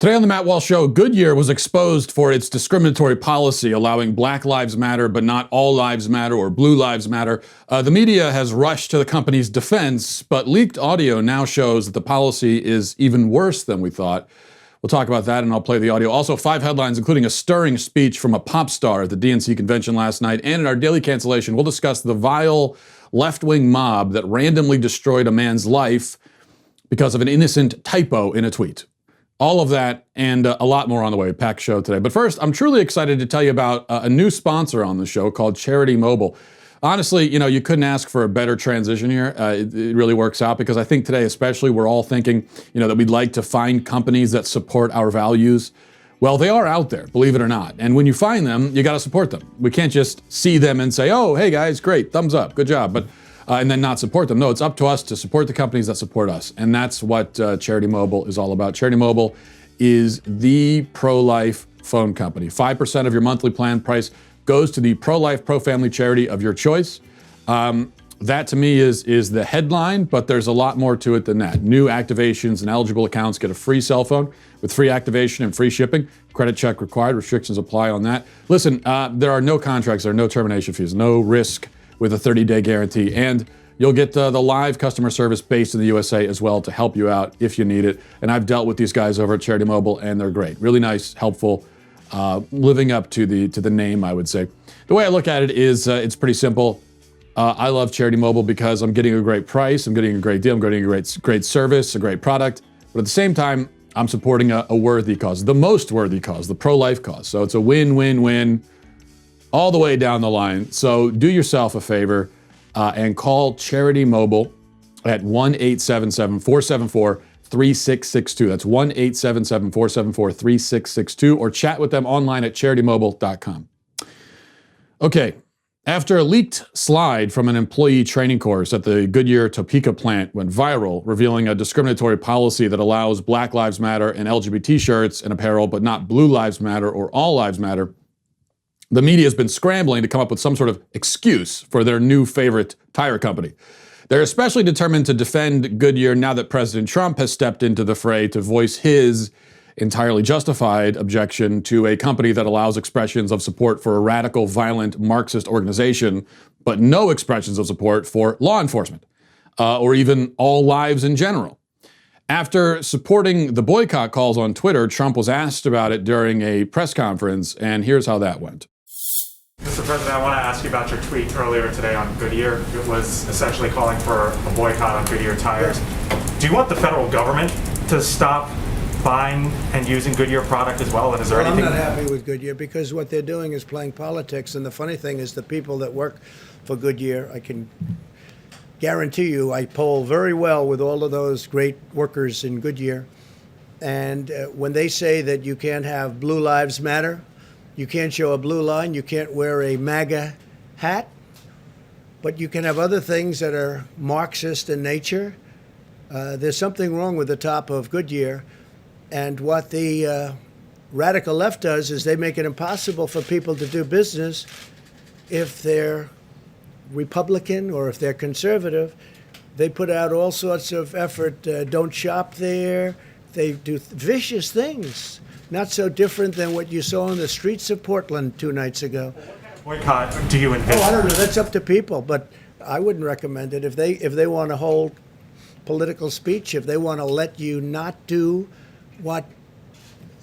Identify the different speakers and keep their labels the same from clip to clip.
Speaker 1: Today on the Matt Walsh Show, Goodyear was exposed for its discriminatory policy allowing Black Lives Matter but not All Lives Matter or Blue Lives Matter. The media has rushed to the company's defense, but leaked audio now shows that the policy is even worse than we thought. We'll talk about that and I'll play the audio. Also, 5 headlines, including a stirring speech from a pop star at the DNC convention last night. And in our Daily Cancellation, we'll discuss the vile left-wing mob that randomly destroyed a man's life because of an innocent typo in a tweet. All of that and a lot more on the way. Packed show today. But first, I'm truly excited to tell you about a new sponsor on the show called Charity Mobile. Honestly, you couldn't ask for a better transition here. It really works out because I think today especially we're all thinking, that we'd like to find companies that support our values. Well, they are out there, believe it or not. And when you find them, you got to support them. We can't just see them and say, oh, hey guys, great, thumbs up, good job. But and then not support them. No, it's up to us to support the companies that support us. And that's what Charity Mobile is all about. Charity Mobile is the pro-life phone company. 5% of your monthly plan price goes to the pro-life, pro-family charity of your choice. That to me is the headline, but there's a lot more to it than that. New activations and eligible accounts get a free cell phone with free activation and free shipping. Credit check required. Restrictions apply on that. Listen, there are no contracts. There are no termination fees. No risk with a 30-day guarantee. And you'll get the live customer service based in the USA as well to help you out if you need it. And I've dealt with these guys over at Charity Mobile, and they're great. Really nice, helpful, living up to the name, I would say. The way I look at it is it's pretty simple. I love Charity Mobile because I'm getting a great price, I'm getting a great deal, I'm getting a great service, a great product. But at the same time, I'm supporting a worthy cause, the most worthy cause, the pro-life cause. So it's a win-win-win all the way down the line. So do yourself a favor and call Charity Mobile at 1-877-474-3662. That's 1-877-474-3662, or chat with them online at CharityMobile.com. Okay, after a leaked slide from an employee training course at the Goodyear Topeka plant went viral, revealing a discriminatory policy that allows Black Lives Matter and LGBT shirts and apparel, but not Blue Lives Matter or All Lives Matter, the media has been scrambling to come up with some sort of excuse for their new favorite tire company. They're especially determined to defend Goodyear now that President Trump has stepped into the fray to voice his entirely justified objection to a company that allows expressions of support for a radical, violent Marxist organization, but no expressions of support for law enforcement, or even all lives in general. After supporting the boycott calls on Twitter, Trump was asked about it during a press conference, and here's how that went.
Speaker 2: Mr. President, I want to ask you about your tweet earlier today on Goodyear. It was essentially calling for a boycott on Goodyear tires. Do you want the federal government to stop buying and using Goodyear product as well? And is there anything?
Speaker 3: I'm not happy with Goodyear because what they're doing is playing politics. And the funny thing is the people that work for Goodyear, I can guarantee you, I poll very well with all of those great workers in Goodyear. And when they say that you can't have Blue Lives Matter, you can't show a blue line, you can't wear a MAGA hat, but you can have other things that are Marxist in nature. There's something wrong with the top of Goodyear. And what the radical left does is they make it impossible for people to do business if they're Republican or if they're conservative. They put out all sorts of effort, don't shop there. They do vicious things. Not so different than what you saw on the streets of Portland 2 nights ago.
Speaker 2: Boycott, do you envision?
Speaker 3: Oh, I don't know. That's up to people, but I wouldn't recommend it. If they want to hold political speech, if they want to let you not do what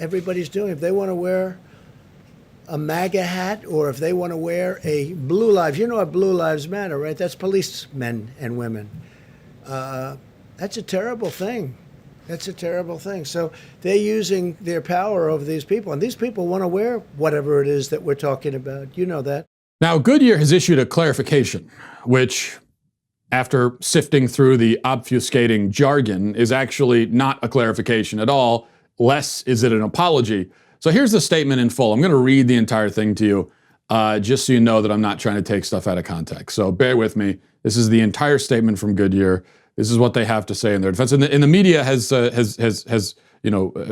Speaker 3: everybody's doing, if they want to wear a MAGA hat or if they want to wear a Blue Lives, you know what Blue Lives Matter, right? That's policemen and women. That's a terrible thing. That's a terrible thing. So they're using their power over these people, and these people want to wear whatever it is that we're talking about. You know that.
Speaker 1: Now, Goodyear has issued a clarification, which, after sifting through the obfuscating jargon, is actually not a clarification at all. Less is it an apology. So here's the statement in full. I'm going to read the entire thing to you, just so you know that I'm not trying to take stuff out of context. So bear with me. This is the entire statement from Goodyear. This is what they have to say in their defense. And the media has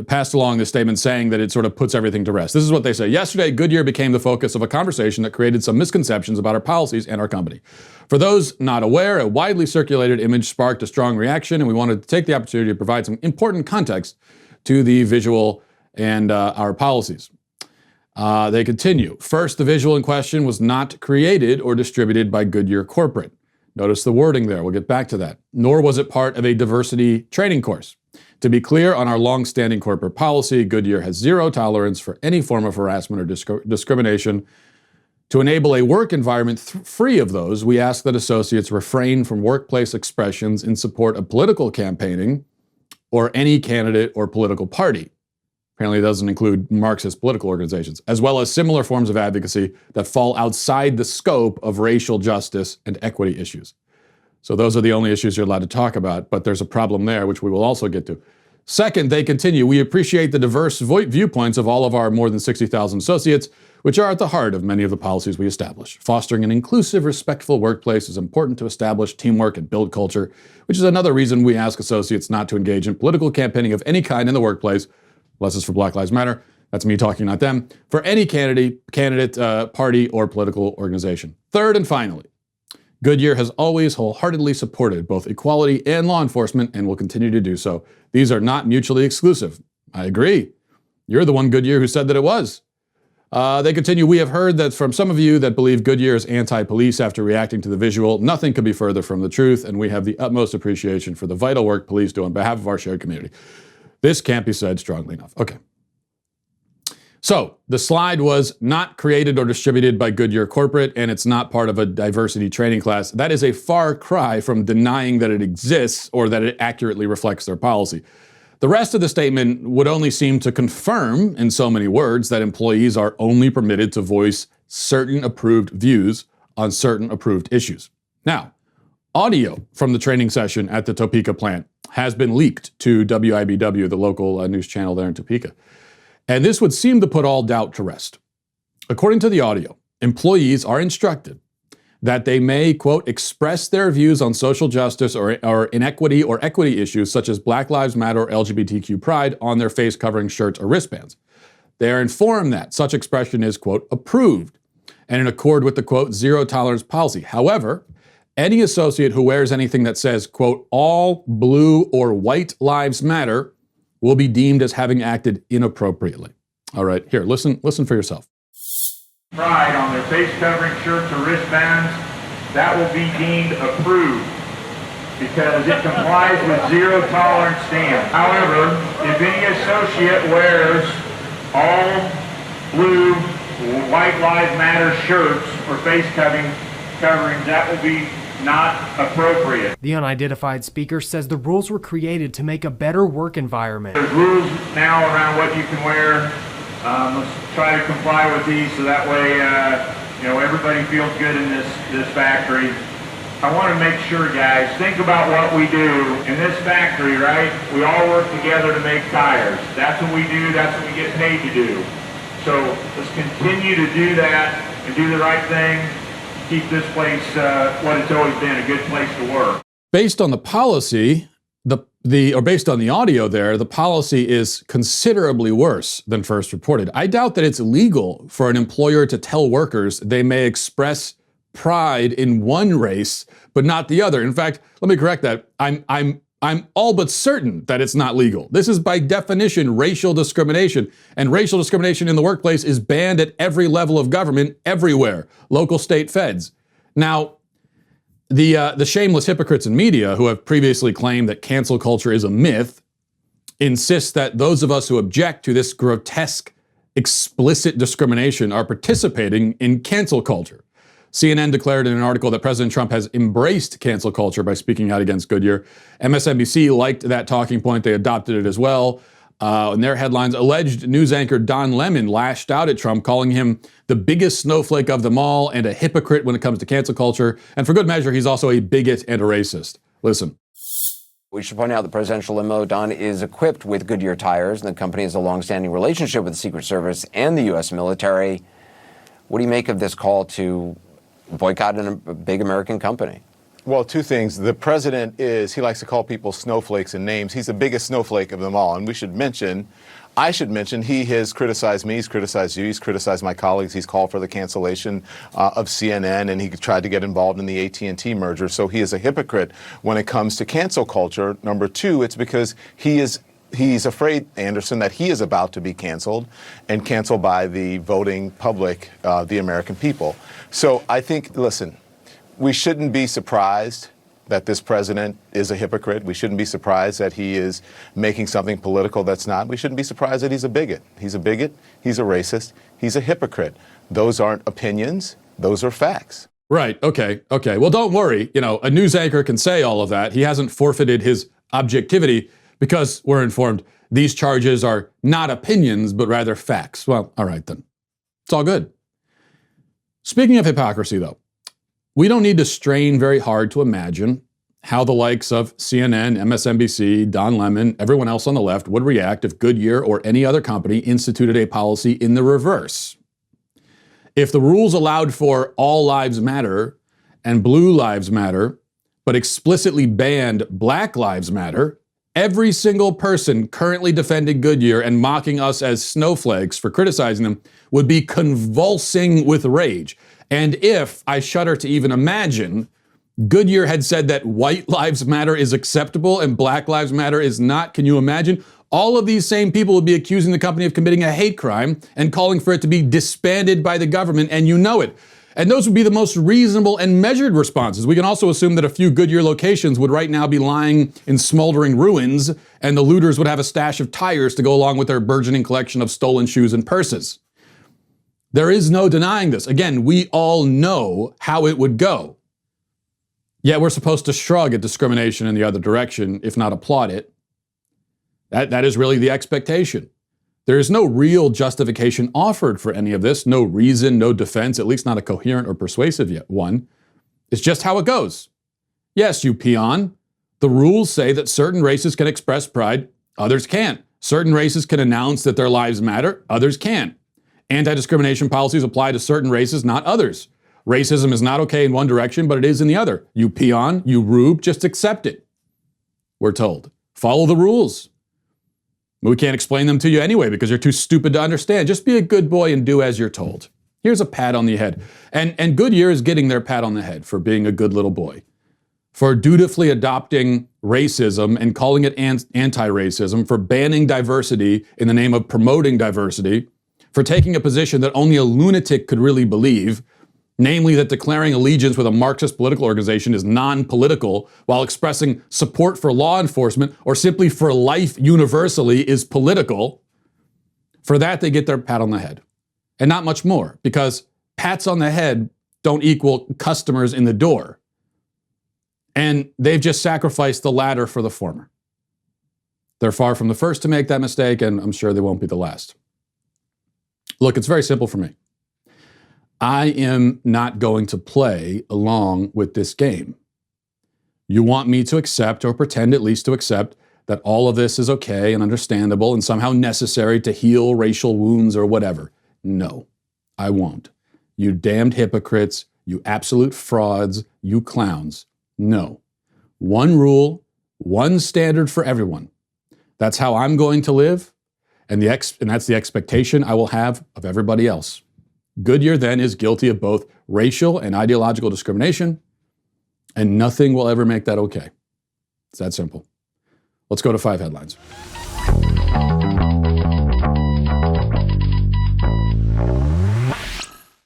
Speaker 1: passed along this statement saying that it sort of puts everything to rest. This is what they say. Yesterday, Goodyear became the focus of a conversation that created some misconceptions about our policies and our company. For those not aware, a widely circulated image sparked a strong reaction, and we wanted to take the opportunity to provide some important context to the visual and our policies. They continue. First, the visual in question was not created or distributed by Goodyear Corporate. Notice the wording there. We'll get back to that. Nor was it part of a diversity training course. To be clear, on our long-standing corporate policy, Goodyear has zero tolerance for any form of harassment or discrimination. To enable a work environment free of those, we ask that associates refrain from workplace expressions in support of political campaigning or any candidate or political party. Apparently it doesn't include Marxist political organizations, as well as similar forms of advocacy that fall outside the scope of racial justice and equity issues. So those are the only issues you're allowed to talk about, but there's a problem there, which we will also get to. Second, they continue, we appreciate the diverse viewpoints of all of our more than 60,000 associates, which are at the heart of many of the policies we establish. Fostering an inclusive, respectful workplace is important to establish teamwork and build culture, which is another reason we ask associates not to engage in political campaigning of any kind in the workplace, unless it's for Black Lives Matter. That's me talking, not them. For any candidate, party, or political organization. Third and finally, Goodyear has always wholeheartedly supported both equality and law enforcement and will continue to do so. These are not mutually exclusive. I agree. You're the one, Goodyear, who said that it was. They continue, we have heard that from some of you that believe Goodyear is anti-police after reacting to the visual. Nothing could be further from the truth, and we have the utmost appreciation for the vital work police do on behalf of our shared community. This can't be said strongly enough. Okay. So the slide was not created or distributed by Goodyear Corporate, and it's not part of a diversity training class. That is a far cry from denying that it exists or that it accurately reflects their policy. The rest of the statement would only seem to confirm, in so many words, that employees are only permitted to voice certain approved views on certain approved issues. Now, audio from the training session at the Topeka plant has been leaked to WIBW, the local news channel there in Topeka. And this would seem to put all doubt to rest. According to the audio, employees are instructed that they may, quote, express their views on social justice or inequity or equity issues such as Black Lives Matter or LGBTQ pride on their face covering shirts or wristbands. They are informed that such expression is, quote, approved and in accord with the, quote, zero tolerance policy. However, any associate who wears anything that says, quote, all blue or white lives matter will be deemed as having acted inappropriately. All right, here, listen for yourself.
Speaker 4: Pride on their face covering shirts or wristbands, that will be deemed approved because it complies with zero tolerance stance. However, if any associate wears all blue, white lives matter shirts or face coverings, that will be not appropriate.
Speaker 5: The unidentified speaker says the rules were created to make a better work environment.
Speaker 4: There's rules now around what you can wear. Let's try to comply with these so that way, everybody feels good in this factory. I want to make sure, guys, think about what we do in this factory, right? We all work together to make tires. That's what we do. That's what we get paid to do. So let's continue to do that and do the right thing. Keep this place what it's always been, a good place to work.
Speaker 1: Based on the policy, based on the audio there, the policy is considerably worse than first reported. I doubt that it's legal for an employer to tell workers they may express pride in one race, but not the other. In fact, let me correct that. I'm all but certain that it's not legal. This is by definition racial discrimination, and racial discrimination in the workplace is banned at every level of government, everywhere, local, state, feds. Now, the shameless hypocrites in media who have previously claimed that cancel culture is a myth insist that those of us who object to this grotesque, explicit discrimination are participating in cancel culture. CNN declared in an article that President Trump has embraced cancel culture by speaking out against Goodyear. MSNBC liked that talking point. They adopted it as well. In their headlines, alleged news anchor Don Lemon lashed out at Trump, calling him the biggest snowflake of them all and a hypocrite when it comes to cancel culture. And for good measure, he's also a bigot and a racist. Listen.
Speaker 6: We should point out the presidential limo, Don, is equipped with Goodyear tires, and the company has a long-standing relationship with the Secret Service and the U.S. military. What do you make of this call to boycott a big American company?
Speaker 7: Well, two things. The president he likes to call people snowflakes and names. He's the biggest snowflake of them all. And I should mention, he has criticized me, he's criticized you, he's criticized my colleagues, he's called for the cancellation of CNN, and he tried to get involved in the AT&T merger. So he is a hypocrite when it comes to cancel culture. Number two, it's because he is he's afraid, Anderson, that he is about to be canceled and canceled by the voting public, the American people. So I think, listen, we shouldn't be surprised that this president is a hypocrite. We shouldn't be surprised that he is making something political that's not. We shouldn't be surprised that he's a bigot. He's a bigot. He's a racist. He's a hypocrite. Those aren't opinions. Those are facts.
Speaker 1: Right. Okay. Well, don't worry. A news anchor can say all of that. He hasn't forfeited his objectivity because we're informed these charges are not opinions, but rather facts. Well, all right then. It's all good. Speaking of hypocrisy, though, we don't need to strain very hard to imagine how the likes of CNN, MSNBC, Don Lemon, everyone else on the left would react if Goodyear or any other company instituted a policy in the reverse. If the rules allowed for all lives matter and blue lives matter, but explicitly banned Black Lives Matter, every single person currently defending Goodyear and mocking us as snowflakes for criticizing them would be convulsing with rage. And if, I shudder to even imagine, Goodyear had said that white lives matter is acceptable and Black lives matter is not, can you imagine? All of these same people would be accusing the company of committing a hate crime and calling for it to be disbanded by the government, and you know it. And those would be the most reasonable and measured responses. We can also assume that a few Goodyear locations would right now be lying in smoldering ruins, and the looters would have a stash of tires to go along with their burgeoning collection of stolen shoes and purses. There is no denying this. Again, we all know how it would go. Yet we're supposed to shrug at discrimination in the other direction, if not applaud it. That is really the expectation. There is no real justification offered for any of this, no reason, no defense, at least not a coherent or persuasive one. It's just how it goes. Yes, you peon. The rules say that certain races can express pride, others can't. Certain races can announce that their lives matter, others can't. Anti-discrimination policies apply to certain races, not others. Racism is not okay in one direction, but it is in the other. You peon, you rube, just accept it. We're told. Follow the rules. We can't explain them to you anyway because you're too stupid to understand. Just be a good boy and do as you're told. Here's a pat on the head. And Goodyear is getting their pat on the head for being a good little boy, for dutifully adopting racism and calling it anti-racism, for banning diversity in the name of promoting diversity, for taking a position that only a lunatic could really believe, namely that declaring allegiance with a Marxist political organization is non-political, while expressing support for law enforcement or simply for life universally is political. For that, they get their pat on the head. And not much more, because pats on the head don't equal customers in the door. And they've just sacrificed the latter for the former. They're far from the first to make that mistake, and I'm sure they won't be the last. Look, it's very simple for me. I am not going to play along with this game. You want me to accept, or pretend at least to accept, that all of this is okay and understandable and somehow necessary to heal racial wounds or whatever. No, I won't. You damned hypocrites, you absolute frauds, you clowns. No. One rule, one standard for everyone. That's how I'm going to live, and that's the expectation I will have of everybody else. Goodyear then is guilty of both racial and ideological discrimination, and nothing will ever make that okay. It's that simple. Let's go to 5 headlines.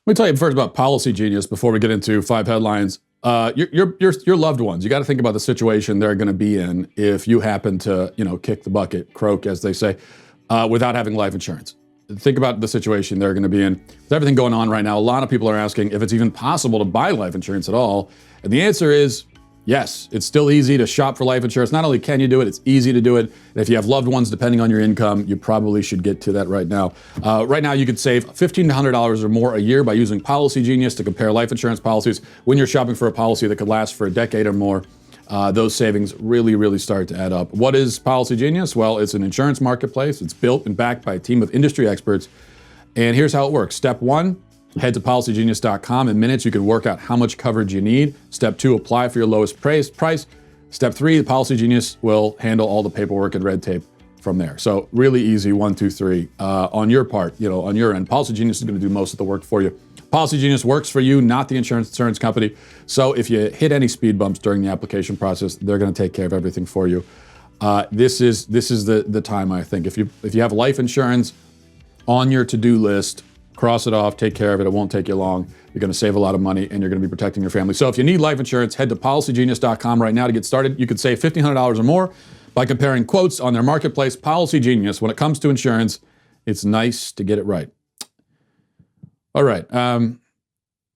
Speaker 1: Let me tell you first about Policy Genius before we get into 5 headlines. Your loved ones, you got to think about the situation they're going to be in if you happen to, kick the bucket, croak, as they say, without having life insurance. Think about the situation they're going to be in. With everything going on right now, a lot of people are asking if it's even possible to buy life insurance at all. And the answer is yes. It's still easy to shop for life insurance. Not only can you do it, it's easy to do it. And if you have loved ones, depending on your income, you probably should get to that right now. Right now, you could save $1,500 or more a year by using Policy Genius to compare life insurance policies. When you're shopping for a policy that could last for a decade or more, those savings really start to add up. What is Policy Genius? Well, it's an insurance marketplace. It's built and backed by a team of industry experts. And here's how it works. Step 1, head to policygenius.com. In minutes, you can work out how much coverage you need. Step 2, apply for your lowest price. Step 3, the Policy Genius will handle all the paperwork and red tape from there. So really easy, 1, 2, 3. On your part, on your end, Policy Genius is going to do most of the work for you. Policy Genius works for you, not the insurance company. So if you hit any speed bumps during the application process, they're going to take care of everything for you. This is the time, I think. If you have life insurance on your to-do list, cross it off, take care of it. It won't take you long. You're going to save a lot of money, and you're going to be protecting your family. So if you need life insurance, head to policygenius.com right now to get started. You could save $1,500 or more by comparing quotes on their marketplace. Policy Genius. When it comes to insurance, it's nice to get it right. All right. Let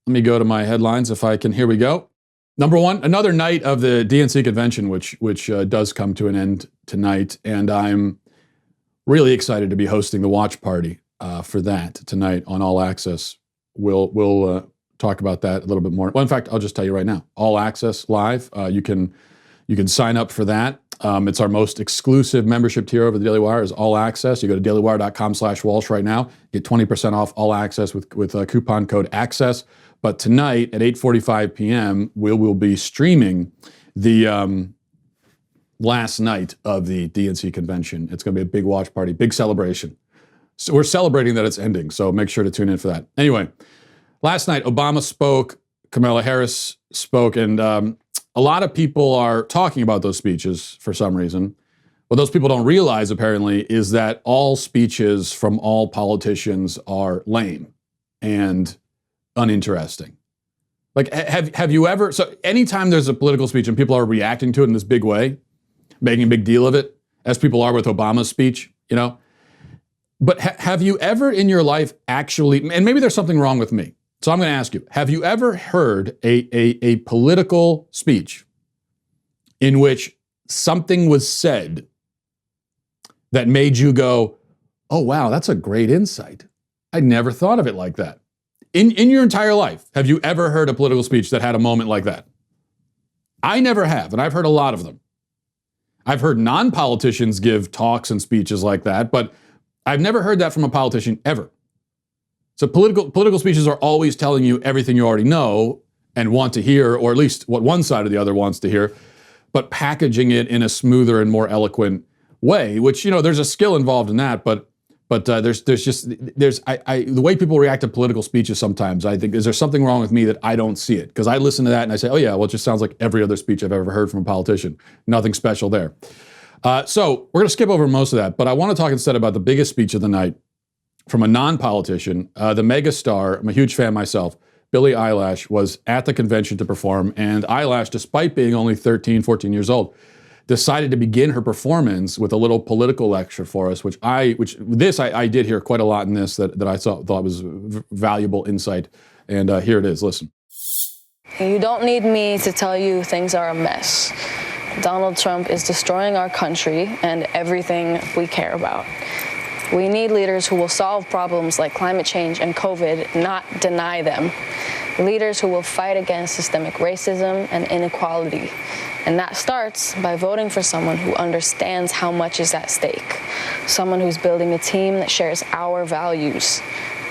Speaker 1: me go to my headlines if I can. Here we go. Number one, another night of the DNC convention, which does come to an end tonight, and I'm really excited to be hosting the watch party for that tonight on All Access. We'll talk about that a little bit more. Well, in fact, I'll just tell you right now. All Access Live. You can sign up for that. It's our most exclusive membership tier over the Daily Wire is All Access. You go to dailywire.com/Walsh right now. Get 20% off All Access with coupon code ACCESS. But tonight at 8:45 p.m., we will be streaming the last night of the DNC convention. It's going to be a big watch party, big celebration. So we're celebrating that it's ending, so make sure to tune in for that. Anyway, last night, Obama spoke, Kamala Harris spoke, and a lot of people are talking about those speeches for some reason. What those people don't realize, apparently, is that all speeches from all politicians are lame and uninteresting. Like, have you ever, so anytime there's a political speech and people are reacting to it in this big way, making a big deal of it, as people are with Obama's speech, you know, but have you ever in your life actually, and maybe there's something wrong with me, so I'm going to ask you, have you ever heard a political speech in which something was said that made you go, oh, wow, that's a great insight. I never thought of it like that. In your entire life, have you ever heard a political speech that had a moment like that? I never have, and I've heard a lot of them. I've heard non-politicians give talks and speeches like that, but I've never heard that from a politician ever. So political speeches are always telling you everything you already know and want to hear, or at least what one side or the other wants to hear, but packaging it in a smoother and more eloquent way, which, you know, there's a skill involved in that, but the way people react to political speeches sometimes, I think, is there something wrong with me that I don't see it? Because I listen to that and I say, oh yeah, well, it just sounds like every other speech I've ever heard from a politician. Nothing special there. So we're going to skip over most of that, but I want to talk instead about the biggest speech of the night from a non-politician, the mega star. I'm a huge fan myself. Billie Eilish was at the convention to perform, and Eilish, despite being only 13, 14 years old, decided to begin her performance with a little political lecture for us, which I did hear quite a lot in this that I thought was valuable insight. And here it is. Listen.
Speaker 8: You don't need me to tell you things are a mess. Donald Trump is destroying our country and everything we care about. We need leaders who will solve problems like climate change and COVID, not deny them. Leaders who will fight against systemic racism and inequality. And that starts by voting for someone who understands how much is at stake. Someone who's building a team that shares our values.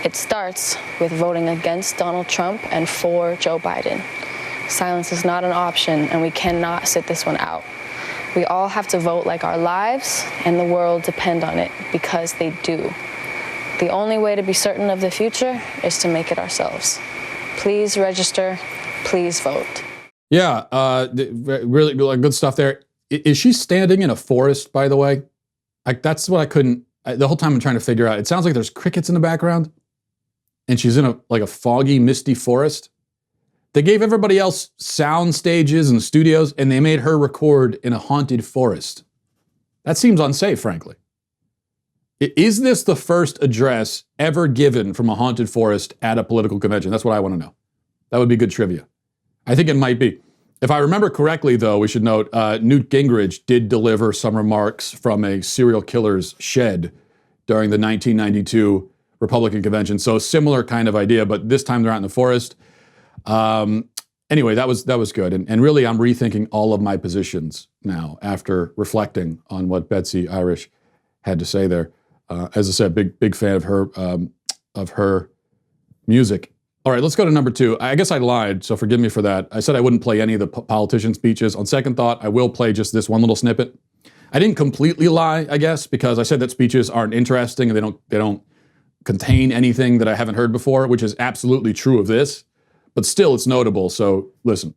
Speaker 8: It starts with voting against Donald Trump and for Joe Biden. Silence is not an option, and we cannot sit this one out. We all have to vote like our lives and the world depend on it, because they do. The only way to be certain of the future is to make it ourselves. Please register. Please vote.
Speaker 1: Yeah, really good stuff there. Is she standing in a forest, by the way? That's what I couldn't, the whole time I'm trying to figure out. It sounds like there's crickets in the background, and she's in a foggy, misty forest. They gave everybody else sound stages and studios, and they made her record in a haunted forest. That seems unsafe, frankly. Is this the first address ever given from a haunted forest at a political convention? That's what I want to know. That would be good trivia. I think it might be. If I remember correctly, though, we should note, Newt Gingrich did deliver some remarks from a serial killer's shed during the 1992 Republican convention. So similar kind of idea, but this time they're out in the forest. Anyway, that was good. And really, I'm rethinking all of my positions now after reflecting on what Betsy Eilish had to say there. As I said, big fan of her music. All right, let's go to number two. I guess I lied, so forgive me for that. I said I wouldn't play any of the politician speeches. On second thought, I will play just this one little snippet. I didn't completely lie, I guess, because I said that speeches aren't interesting and they don't contain anything that I haven't heard before, which is absolutely true of this. But still, it's notable, so listen.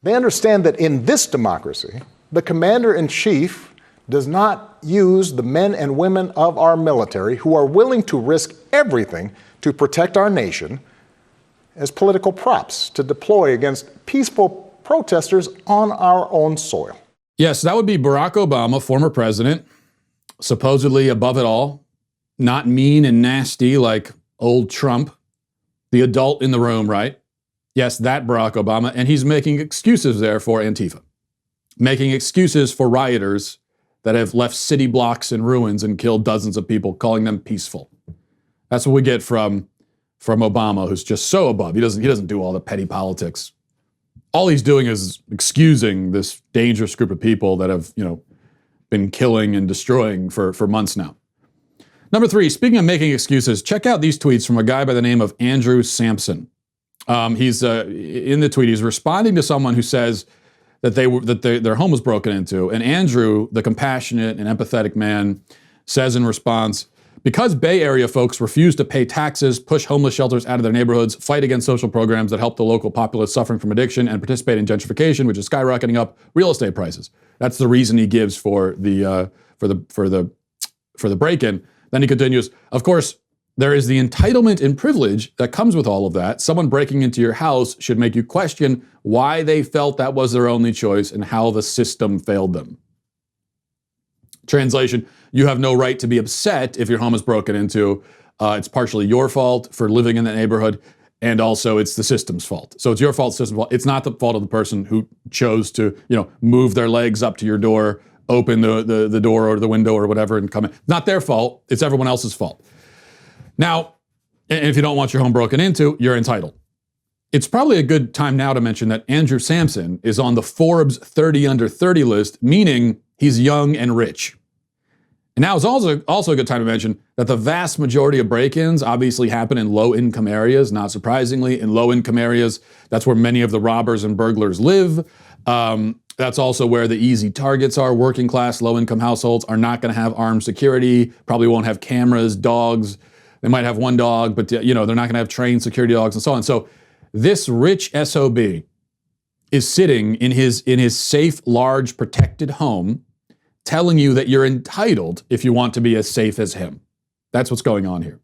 Speaker 9: They understand that in this democracy, the commander-in-chief does not use the men and women of our military who are willing to risk everything to protect our nation as political props to deploy against peaceful protesters on our own soil.
Speaker 1: Yes, that would be Barack Obama, former president, supposedly above it all, not mean and nasty like old Trump, the adult in the room, right? Yes, that Barack Obama, and he's making excuses there for Antifa, making excuses for rioters that have left city blocks in ruins and killed dozens of people, calling them peaceful. That's what we get from Obama, who's just so above. He doesn't do all the petty politics. All he's doing is excusing this dangerous group of people that have, been killing and destroying for months now. Number 3, speaking of making excuses, check out these tweets from a guy by the name of Andrew Sampson. He's in the tweet, he's responding to someone who says that their home was broken into. And Andrew, the compassionate and empathetic man, says in response, because Bay Area folks refuse to pay taxes, push homeless shelters out of their neighborhoods, fight against social programs that help the local populace suffering from addiction, and participate in gentrification, which is skyrocketing up real estate prices. That's the reason he gives for the break-in. Then he continues, of course, there is the entitlement and privilege that comes with all of that. Someone breaking into your house should make you question why they felt that was their only choice and how the system failed them. Translation, you have no right to be upset if your home is broken into. It's partially your fault for living in that neighborhood, and also it's the system's fault. So it's your fault, system's fault. It's not the fault of the person who chose to, move their legs up to your door, open the door or the window or whatever and come in. Not their fault. It's everyone else's fault. Now, if you don't want your home broken into, you're entitled. It's probably a good time now to mention that Andrew Sampson is on the Forbes 30 under 30 list, meaning he's young and rich. And now it's also a good time to mention that the vast majority of break-ins obviously happen in low-income areas, not surprisingly. In low-income areas, that's where many of the robbers and burglars live. That's also where the easy targets are. Working-class, low-income households are not going to have armed security, probably won't have cameras, dogs. They might have one dog, but they're not going to have trained security dogs and so on. So this rich SOB is sitting in his safe, large, protected home, telling you that you're entitled if you want to be as safe as him. That's what's going on here.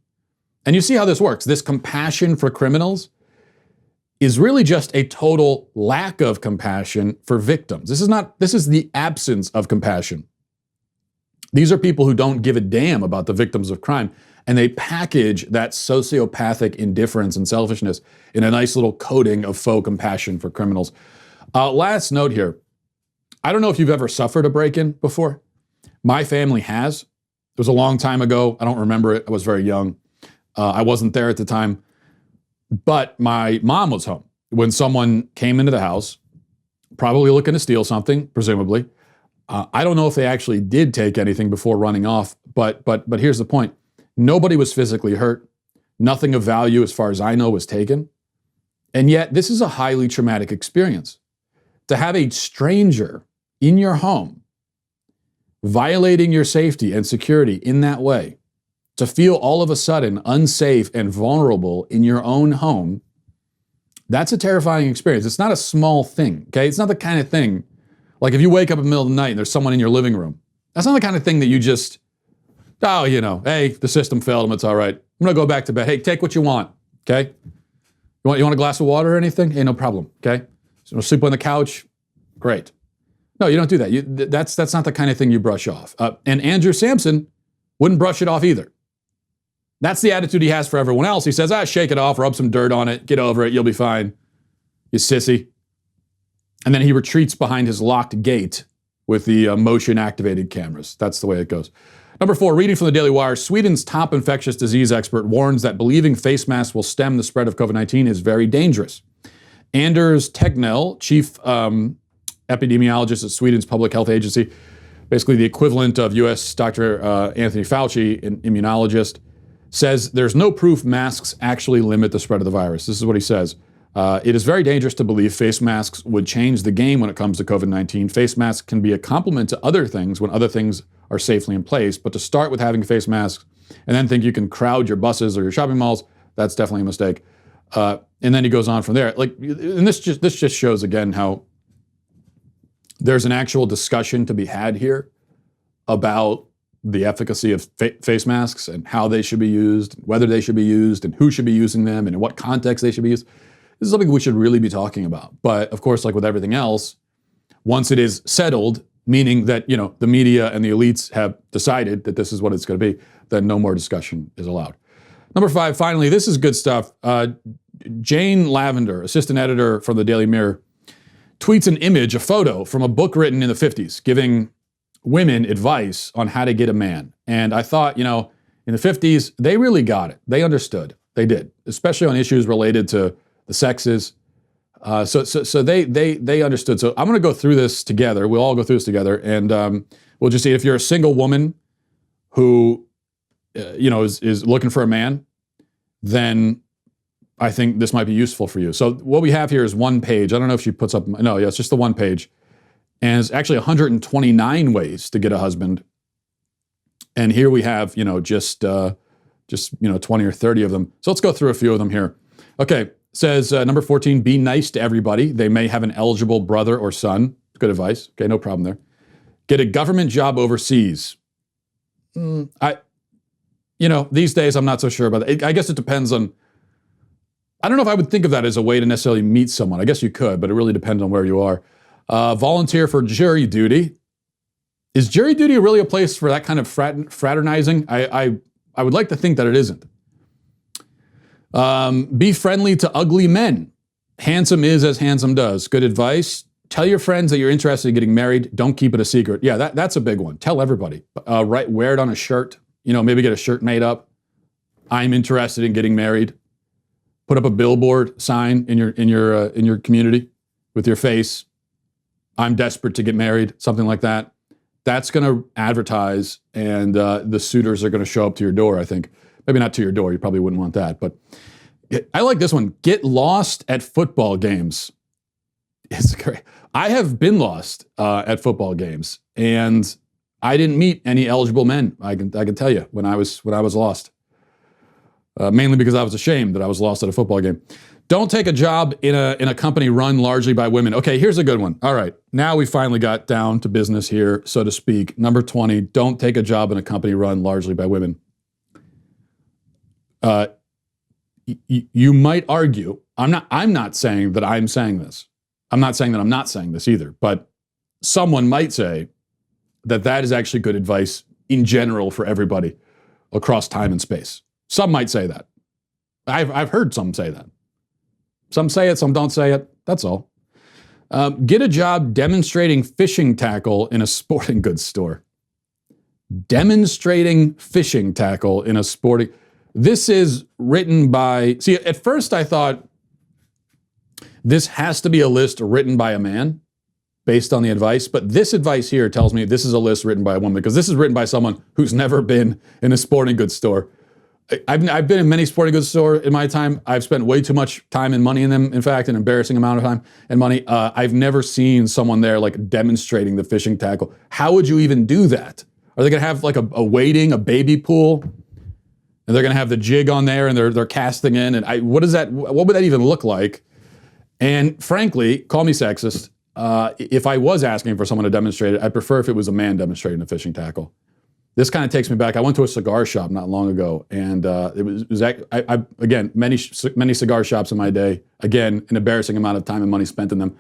Speaker 1: And you see how this works. This compassion for criminals is really just a total lack of compassion for victims. This is the absence of compassion. These are people who don't give a damn about the victims of crime, and they package that sociopathic indifference and selfishness in a nice little coating of faux compassion for criminals. Last note here. I don't know if you've ever suffered a break-in before. My family has. It was a long time ago. I don't remember it. I was very young. I wasn't there at the time. But my mom was home when someone came into the house, probably looking to steal something, presumably. I don't know if they actually did take anything before running off, but here's the point. Nobody was physically hurt. Nothing of value, as far as I know, was taken. And yet, this is a highly traumatic experience. To have a stranger in your home violating your safety and security in that way, to feel all of a sudden unsafe and vulnerable in your own home, that's a terrifying experience. It's not a small thing, okay? It's not the kind of thing, like if you wake up in the middle of the night and there's someone in your living room, that's not the kind of thing that you just, hey, the system failed them, it's all right. I'm gonna go back to bed. Hey, take what you want, okay? You want a glass of water or anything? Hey, no problem, okay? So sleep on the couch? Great. No, you don't do that. That's not the kind of thing you brush off. And Andrew Sampson wouldn't brush it off either. That's the attitude he has for everyone else. He says, shake it off, rub some dirt on it, get over it, you'll be fine, you sissy. And then he retreats behind his locked gate with the motion-activated cameras. That's the way it goes. Number 4, reading from the Daily Wire, Sweden's top infectious disease expert warns that believing face masks will stem the spread of COVID-19 is very dangerous. Anders Tegnell, chief epidemiologist at Sweden's public health agency, basically the equivalent of U.S. Dr. Anthony Fauci, an immunologist, says there's no proof masks actually limit the spread of the virus. This is what he says. It is very dangerous to believe face masks would change the game when it comes to COVID-19. Face masks can be a complement to other things when other things are safely in place, but to start with having face masks and then think you can crowd your buses or your shopping malls, that's definitely a mistake. And then he goes on from there. And this just shows again how there's an actual discussion to be had here about the efficacy of face masks and how they should be used, whether they should be used, and who should be using them, and in what context they should be used. This is something we should really be talking about. But of course, like with everything else, once it is settled, meaning that, you know, the media and the elites have decided that this is what it's going to be, then no more discussion is allowed. Number 5, finally, this is good stuff. Jane Lavender, assistant editor from the Daily Mirror, tweets an image, a photo from a book written in the 50s, giving women advice on how to get a man. And I thought, you know, in the 50s, they really got it. They understood. They did, especially on issues related to the sexes. So they understood. So I'm going to go through this together. We'll all go through this together, and we'll just see if you're a single woman who, you know, is looking for a man, then I think this might be useful for you. So what we have here is one page. I don't know if she puts up, no, yeah, it's just the one page. And it's actually 129 ways to get a husband. And here we have, you know, just you know, 20 or 30 of them. So let's go through a few of them here. Okay, says number 14, be nice to everybody. They may have an eligible brother or son. Good advice. Okay, no problem there. Get a government job overseas. You know, these days I'm not so sure about that. I guess it depends on, I don't know if I would think of that as a way to necessarily meet someone. I guess you could, but it really depends on where you are. Volunteer for jury duty. Is jury duty really a place for that kind of fraternizing? I would like to think that it isn't. Be friendly to ugly men. Handsome is as handsome does. Good advice. Tell your friends that you're interested in getting married. Don't keep it a secret. Yeah, that's a big one. Tell everybody. Right, wear it on a shirt. You know, maybe get a shirt made up. I'm interested in getting married. Put up a billboard sign in your community with your face. I'm desperate to get married. Something like that. That's going to advertise, and the suitors are going to show up to your door, I think. Maybe not to your door. You probably wouldn't want that. But I like this one. Get lost at football games. It's great. I have been lost at football games, and I didn't meet any eligible men. I can tell you when I was lost. Mainly because I was ashamed that I was lost at a football game. Don't take a job in a company run largely by women. Okay, here's a good one. All right, now we finally got down to business here, so to speak. Number 20, don't take a job in a company run largely by women. You might argue, I'm not saying that I'm saying this. I'm not saying that I'm not saying this either, but someone might say that is actually good advice in general for everybody across time and space. Some might say that. I've heard some say that. Some say it, some don't say it. That's all. Get a job demonstrating fishing tackle in a sporting goods store. Demonstrating fishing tackle in a sporting... This is written by... See, at first I thought this has to be a list written by a man based on the advice, but this advice here tells me this is a list written by a woman, because this is written by someone who's never been in a sporting goods store. I've been in many sporting goods stores in my time. I've spent way too much time and money in them. In fact, an embarrassing amount of time and money. I've never seen someone there like demonstrating the fishing tackle. How would you even do that? Are they going to have like a wading, a baby pool? And they're going to have the jig on there, and they're casting in. And what would that even look like? And frankly, call me sexist. If I was asking for someone to demonstrate it, I'd prefer if it was a man demonstrating the fishing tackle. This kind of takes me back. I went to a cigar shop not long ago, and again, many cigar shops in my day. Again, an embarrassing amount of time and money spent in them.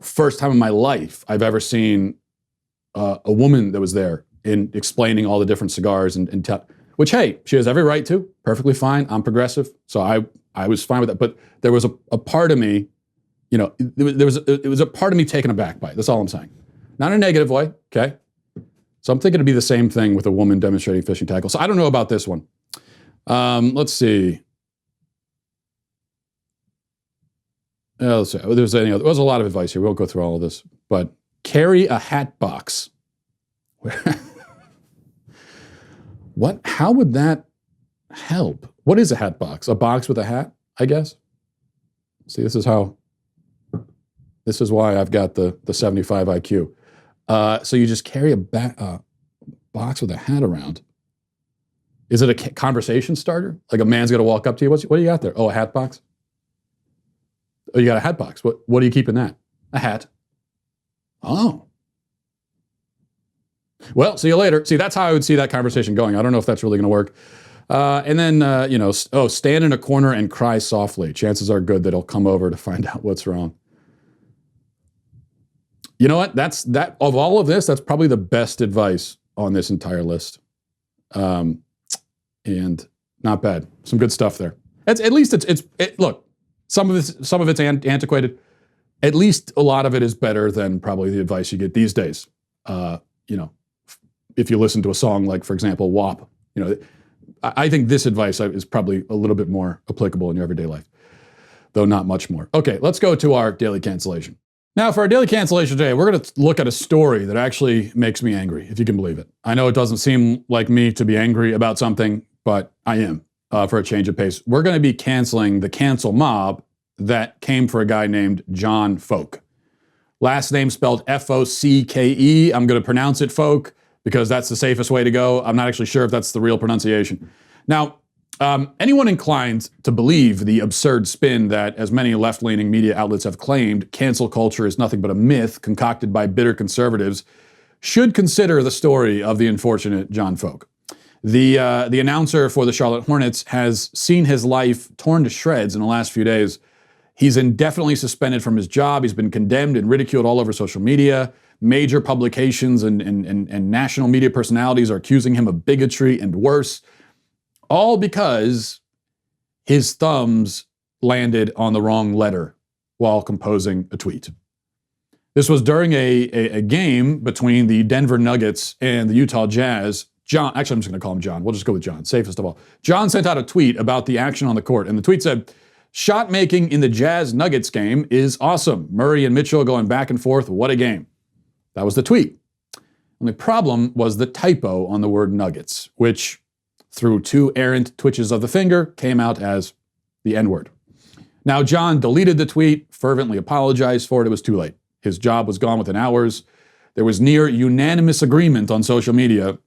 Speaker 1: First time in my life I've ever seen a woman that was there in explaining all the different cigars which, hey, she has every right to. Perfectly fine. I'm progressive, so I was fine with that. But there was a part of me, you know, it was a part of me taken aback by it. That's all I'm saying. Not in a negative way, okay? So I'm thinking it'd be the same thing with a woman demonstrating fishing tackle. So I don't know about this one. Let's see. Let's see. There's a lot of advice here. We won't go through all of this. But carry a hat box. What? How would that help? What is a hat box? A box with a hat, I guess? See, this is why I've got the 75 IQ. So you just carry a box with a hat around. Is it a conversation starter? Like a man's going to walk up to you. What do you got there? Oh, a hat box? Oh, you got a hat box. What do you keep in that? A hat. Oh. Well, see you later. See, that's how I would see that conversation going. I don't know if that's really going to work. And then, stand in a corner and cry softly. Chances are good that he'll come over to find out what's wrong. You know what? That of all of this, that's probably the best advice on this entire list. And not bad. Some good stuff there. At least look, some of it's antiquated. At least a lot of it is better than probably the advice you get these days. If you listen to a song like, for example, WAP, I think this advice is probably a little bit more applicable in your everyday life, though not much more. Okay, let's go to our daily cancellation. Now, for our daily cancellation today, we're going to look at a story that actually makes me angry, if you can believe it. I know it doesn't seem like me to be angry about something, but I am, for a change of pace. We're going to be canceling the cancel mob that came for a guy named John Focke. Last name spelled F-O-C-K-E. I'm going to pronounce it Focke because that's the safest way to go. I'm not actually sure if that's the real pronunciation. Now, anyone inclined to believe the absurd spin that, as many left-leaning media outlets have claimed, cancel culture is nothing but a myth concocted by bitter conservatives should consider the story of the unfortunate John Focke. The announcer for the Charlotte Hornets has seen his life torn to shreds in the last few days. He's indefinitely suspended from his job. He's been condemned and ridiculed all over social media. Major publications and national media personalities are accusing him of bigotry and worse, all because his thumbs landed on the wrong letter while composing a tweet. This was during a game between the Denver Nuggets and the Utah Jazz. John, actually, I'm just going to call him John. We'll just go with John, safest of all. John sent out a tweet about the action on the court, and the tweet said, "Shot making in the Jazz Nuggets game is awesome. Murray and Mitchell going back and forth. What a game." That was the tweet. And the problem was the typo on the word Nuggets, which, through two errant twitches of the finger, came out as the N-word. Now, John deleted the tweet, fervently apologized for it. It was too late. His job was gone within hours. There was near unanimous agreement on social media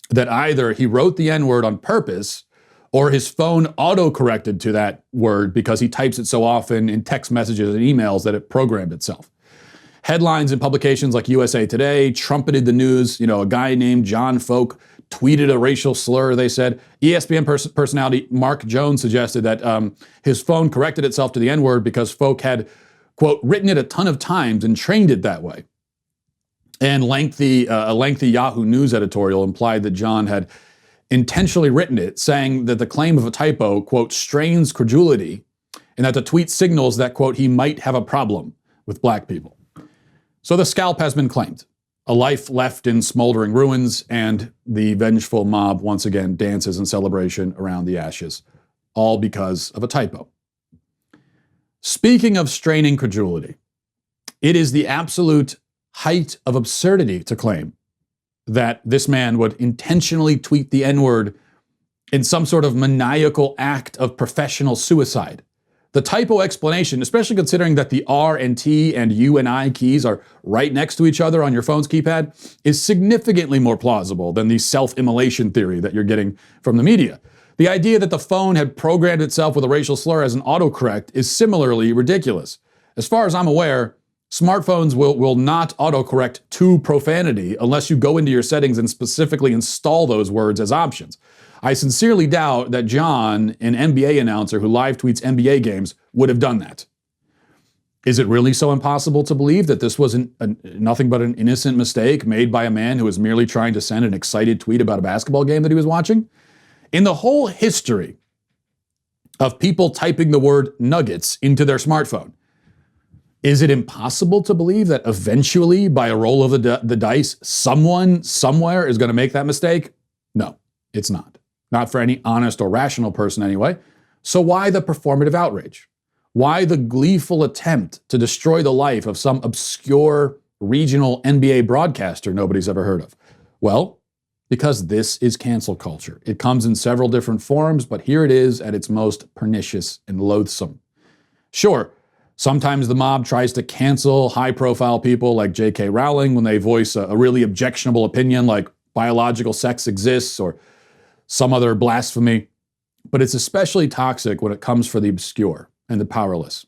Speaker 1: that either he wrote the N-word on purpose or his phone auto-corrected to that word because he types it so often in text messages and emails that it programmed itself. Headlines in publications like USA Today trumpeted the news. A guy named John Focke tweeted a racial slur, they said. ESPN personality Mark Jones suggested that his phone corrected itself to the N-word because Focke had, quote, written it a ton of times and trained it that way. And a lengthy Yahoo News editorial implied that John had intentionally written it, saying that the claim of a typo, quote, strains credulity, and that the tweet signals that, quote, he might have a problem with black people. So the scalp has been claimed, a life left in smoldering ruins, and the vengeful mob once again dances in celebration around the ashes, all because of a typo. Speaking of straining credulity, it is the absolute height of absurdity to claim that this man would intentionally tweet the N-word in some sort of maniacal act of professional suicide. The typo explanation, especially considering that the R and T and U and I keys are right next to each other on your phone's keypad, is significantly more plausible than the self-immolation theory that you're getting from the media. The idea that the phone had programmed itself with a racial slur as an autocorrect is similarly ridiculous. As far as I'm aware, smartphones will not autocorrect to profanity unless you go into your settings and specifically install those words as options. I sincerely doubt that John, an NBA announcer who live tweets NBA games, would have done that. Is it really so impossible to believe that this was nothing but an innocent mistake made by a man who was merely trying to send an excited tweet about a basketball game that he was watching? In the whole history of people typing the word nuggets into their smartphone, is it impossible to believe that eventually, by a roll of the dice, someone somewhere is going to make that mistake? No, it's not. Not for any honest or rational person anyway. So why the performative outrage? Why the gleeful attempt to destroy the life of some obscure regional NBA broadcaster nobody's ever heard of? Well, because this is cancel culture. It comes in several different forms, but here it is at its most pernicious and loathsome. Sure, sometimes the mob tries to cancel high-profile people like J.K. Rowling when they voice a really objectionable opinion like biological sex exists or some other blasphemy. But it's especially toxic when it comes for the obscure and the powerless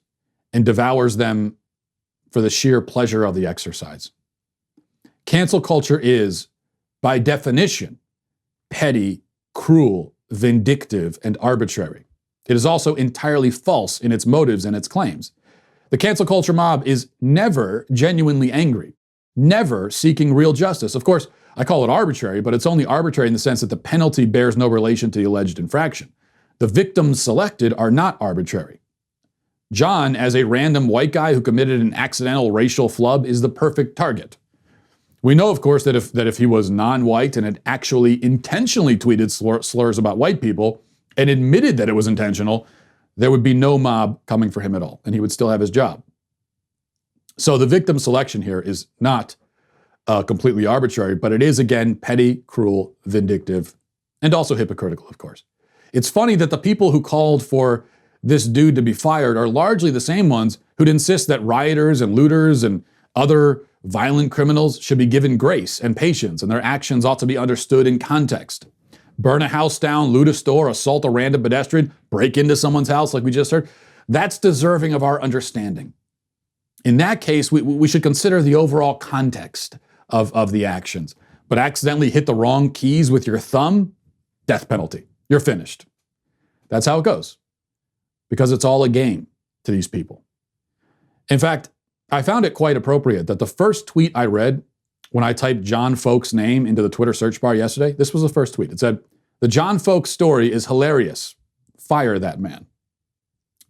Speaker 1: and devours them for the sheer pleasure of the exercise. Cancel culture is, by definition, petty, cruel, vindictive, and arbitrary. It is also entirely false in its motives and its claims. The cancel culture mob is never genuinely angry, never seeking real justice. Of course, I call it arbitrary, but it's only arbitrary in the sense that the penalty bears no relation to the alleged infraction. The victims selected are not arbitrary. John, as a random white guy who committed an accidental racial flub, is the perfect target. We know, of course, that if he was non-white and had actually intentionally tweeted slurs about white people and admitted that it was intentional, there would be no mob coming for him at all, and he would still have his job. So the victim selection here is not completely arbitrary, but it is, again, petty, cruel, vindictive, and also hypocritical, of course. It's funny that the people who called for this dude to be fired are largely the same ones who'd insist that rioters and looters and other violent criminals should be given grace and patience, and their actions ought to be understood in context. Burn a house down, loot a store, assault a random pedestrian, break into someone's house like we just heard. That's deserving of our understanding. In that case, we should consider the overall context of the actions. But accidentally hit the wrong keys with your thumb, death penalty. You're finished. That's how it goes. Because it's all a game to these people. In fact, I found it quite appropriate that the first tweet I read when I typed John Focke's name into the Twitter search bar yesterday, this was the first tweet. It said, "The John Focke story is hilarious. Fire that man."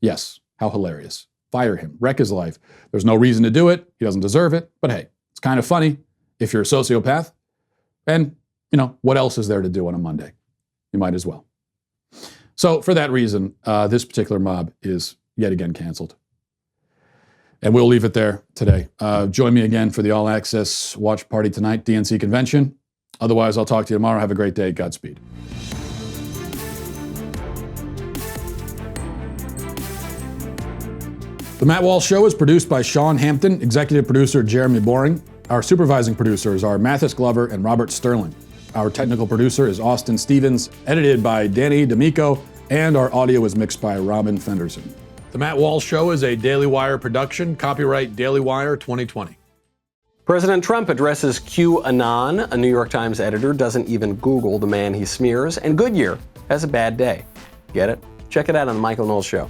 Speaker 1: Yes, how hilarious. Fire him. Wreck his life. There's no reason to do it. He doesn't deserve it. But hey, it's kind of funny if you're a sociopath. And, what else is there to do on a Monday? You might as well. So for that reason, this particular mob is yet again canceled. And we'll leave it there today. Join me again for the All Access Watch Party tonight, DNC convention. Otherwise, I'll talk to you tomorrow. Have a great day. Godspeed. The Matt Walsh Show is produced by Sean Hampton, executive producer Jeremy Boring. Our supervising producers are Mathis Glover and Robert Sterling. Our technical producer is Austin Stevens, edited by Danny D'Amico, and our audio is mixed by Robin Fenderson. The Matt Walsh Show is a Daily Wire production, copyright Daily Wire 2020.
Speaker 10: President Trump addresses QAnon. A New York Times editor doesn't even Google the man he smears, and Goodyear has a bad day. Get it? Check it out on The Michael Knowles Show.